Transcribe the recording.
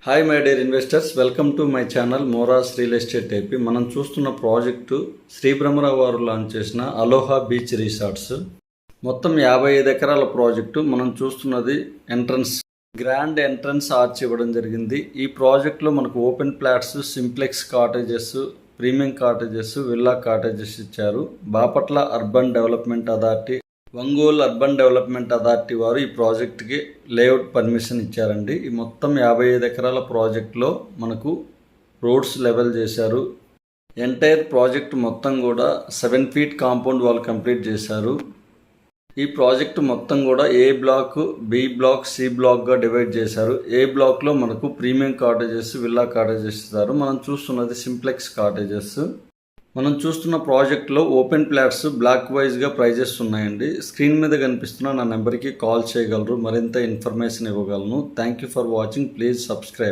Hi my dear investors, welcome to my channel Moras real estate AP. మనం చూస్తున్న project Shri Brahmarao వారు launch చేసిన అలోహా beach resorts. మొత్తం 55 ఎకరాల ప్రాజెక్టు. మనం చూస్తున్నది ఎంట్రన్స్, గ్రాండ్ ఎంట్రన్స్ ఆర్చ్ ఇవ్వడం జరిగింది. ఈ ప్రాజెక్టులో మనకు open plots, simplex cottages, premium cottages, villa cottages ఇచ్చారు. Bapatla urban development authority, Ongole urban development authority వారు ఈ ప్రాజెక్ట్కి లేఅవుట్ పర్మిషన్ ఇచ్చారండి. ఈ మొత్తం 55 ఎకరాల ప్రాజెక్ట్లో మనకు రోడ్స్ లెవెల్ చేశారు. ఎంటైర్ ప్రాజెక్ట్ మొత్తం కూడా 7 ఫీట్ కాంపౌండ్ వాల్ కంప్లీట్ చేశారు. ఈ ప్రాజెక్టు మొత్తం కూడా ఏ బ్లాక్, బి బ్లాక్, సి బ్లాక్గా డివైడ్ చేశారు. ఏ బ్లాక్లో మనకు ప్రీమియం కాటేజెస్, విల్లా కాటేజెస్ ఇస్తారు. మనం చూస్తున్నది సింప్లెక్స్ కాటేజెస్. మనం చూస్తున్న ప్రాజెక్ట్లో ఓపెన్ ప్లాట్స్ బ్లాక్ వైజ్గా ప్రైజెస్ ఉన్నాయండి. స్క్రీన్ మీద కనిపిస్తున్న నా నెంబర్కి కాల్ చేయగలరు, మరింత ఇన్ఫర్మేషన్ ఇవ్వగలను. Thank you for watching. Please subscribe.